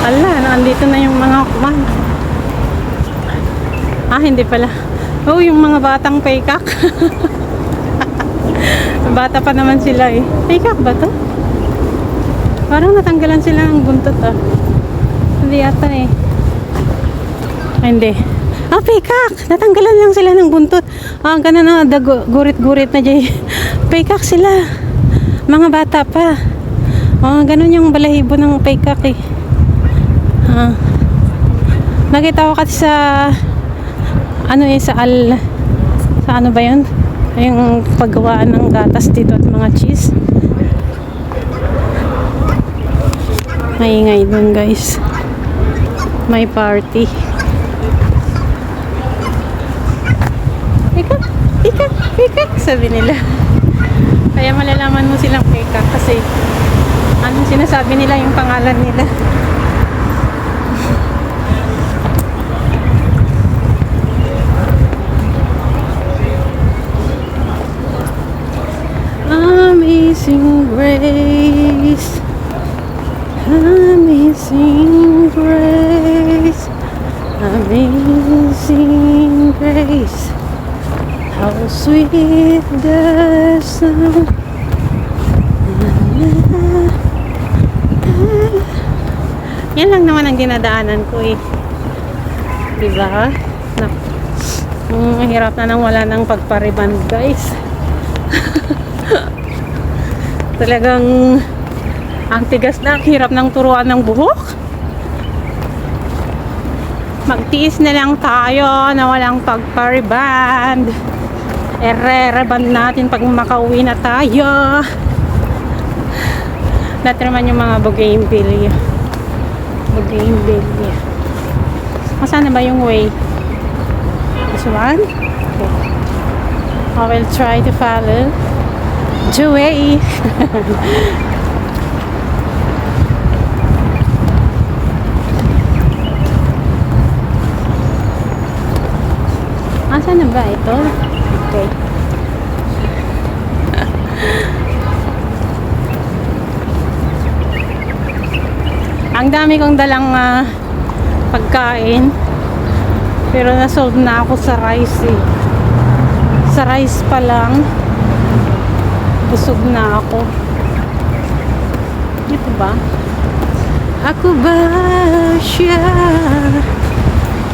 Ala, nandito na yung mga kuman. Hindi pala. Yung mga batang peacock. Bata pa naman sila eh. Peacock ba to? Parang natanggalan sila ng buntot Hindi yata eh. Hindi. Peacock! Natanggalan lang sila ng buntot. Ganun na, gurit-gurit na dyan. Peacock sila. Mga bata pa. Ganun yung balahibo ng peacock eh. Nakita ko kasi sa sa ano ba yun? Yung paggawaan ng gatas dito at mga cheese. Maingay dun guys. May party. Peacock, sabi nila. Kaya malalaman mo silang peacock kasi anong sinasabi nila yung pangalan nila. Amazing grace, amazing grace, amazing grace, how sweet the sound. Yan lang naman ang dinadaanan ko eh. Diba? Hirap na nang wala ng pagpariban guys. Talagang ang tigas na, ang hirap ng turuan ng buhok. Magtiis na lang tayo na walang pagpariband. Ere-reband natin pag makauwi na tayo. Dati naman yung mga bougainvillea. Saan na ba yung way? This one? Okay. I will try to follow the way. Saan na ba ito? Okay. Ang dami kong dalang pagkain, pero nasold na ako sa rice eh. Sa rice pa lang busog na ako. Ito ba? Ako ba siya?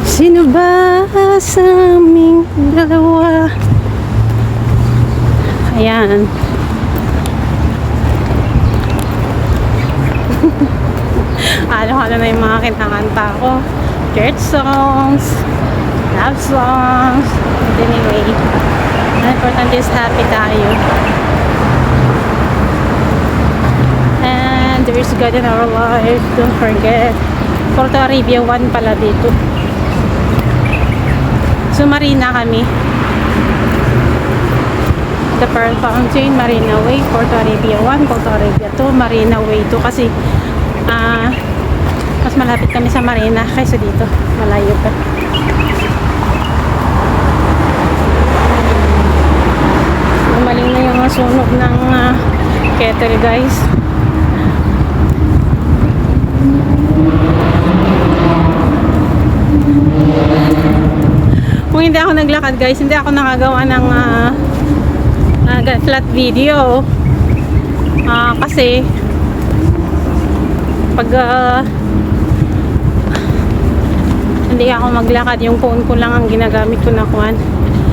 Sino ba sa aming dalawa? Ayan. Halo-halo na yung mga kinakanta ko. Church songs, love songs. Anyway, ang important is happy tayo. And there is God in our life. Don't forget. Porto Arabia 1 pala dito. So Marina kami. The Pearl Fountain, Marina Way, Porto Arabia 1, Porto Arabia 2, Marina Way 2 kasi mas malapit kami sa Marina kaysa dito. Malayo pa. Umaling na yung sunog ng kettle guys. Kung hindi ako naglakad guys, hindi ako nakagawa ng flat video kasi pag hindi ako maglakad, yung phone ko lang ang ginagamit ko na kuhan.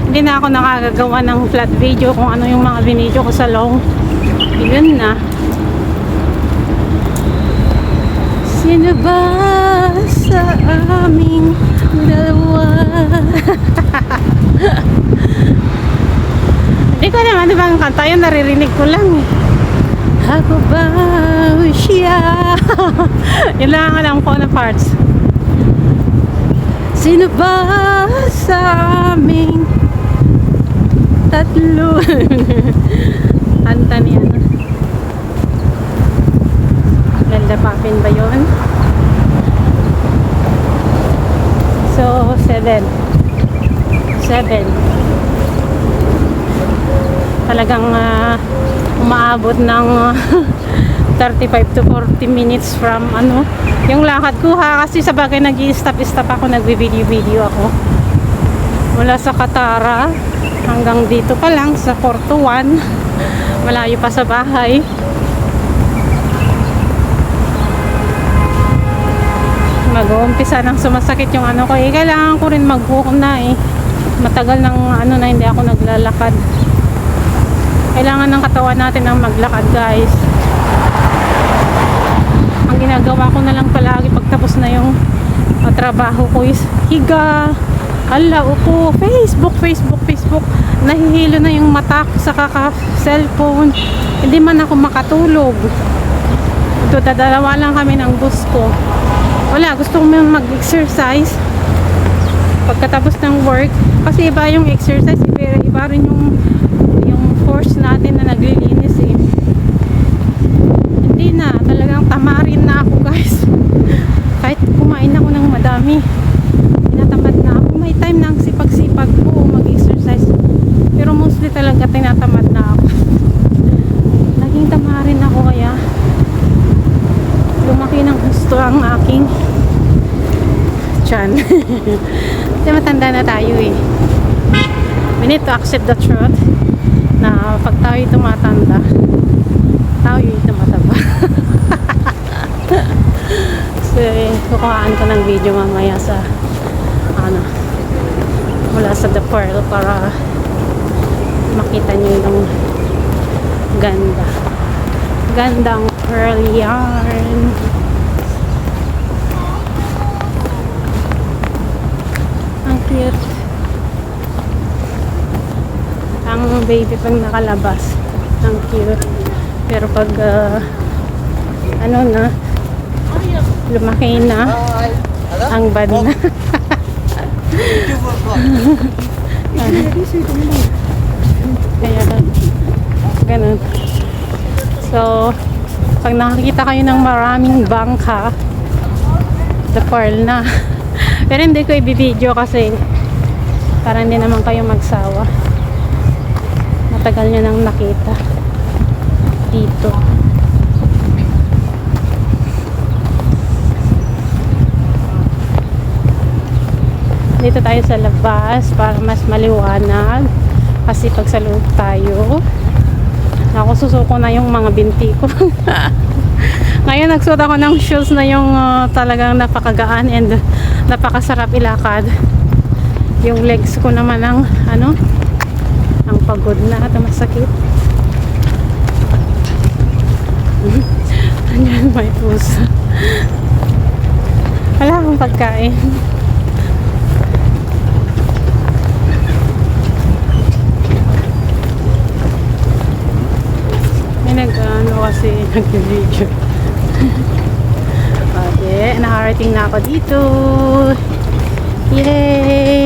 Hindi na ako nakagagawa ng flat video kung ano yung mga video ko sa long. Yun na. Sino ba sa aming dalawa? Hindi ko naman diba ang kanta yun, naririnig ko lang eh. Ako ba siya? Yun lang ang alam ko na parts. Sino ba sa aming tatlo? Kanta niya. Ganda papin ba yun? So, 7. Talagang umaabot ng 35 to 40 minutes from yung lakad ko ha, kasi sa bagay nag-i-stop ako, nagbi-video ako mula sa Katara hanggang dito pa lang sa Porto 1, malayo pa sa bahay. Mag-uumpisa nang sumasakit yung ko kailangan ko rin mag-book na matagal ng na hindi ako naglalakad. Kailangan ng katawan natin ang maglakad, guys. Ang ginagawa ko na lang palagi pagtapos na yung trabaho ko is higa, upo, Facebook. Nahihilo na yung mata ko sa kaka-cellphone. Hindi man ako makatulog. Ito, dadalawa lang kami ng bus ko. Wala, gusto ko mag-exercise pagkatapos ng work. Kasi iba yung exercise, iba rin yung force natin na naglilinis Hindi na, talagang tamarin na ako, guys. Kahit kumain ako ng madami, tinatamad na ako. May time na ang sipag-sipag ko mag-exercise, pero mostly talaga tinatamad na ako. Naging tamarin ako, kaya lumaki ng gusto ang aking tiyan. Kasi matanda na tayo we need to accept the truth na pag tayo tumatanda, tayo tumataba. So kukuhaan ko ng video mamaya sa mula sa The Pearl para makita nyo yung gandang pearl yarn. Ang cute. Ang baby pang nakalabas, ang cute. Pero pag na lumaki na, ang bad na. Kaya ganun. So pag nakakita kayo ng maraming bangka, The Pearl na. Pero hindi ko i-video kasi para hindi naman kayo magsawa. Matagal nyo nang nakita dito. Dito tayo sa labas para mas maliwanag, kasi pag sa loob tayo, ako susuko na yung mga binti ko. Ngayon nagsuot ako ng shoes na yung talagang napakagaan and napakasarap ilakad. Yung legs ko naman ang ang pagod na at masakit. Ayan, may pusa. Wala akong pagkain. May kasi nag-video. Okay, nakarating na ako dito. Yay!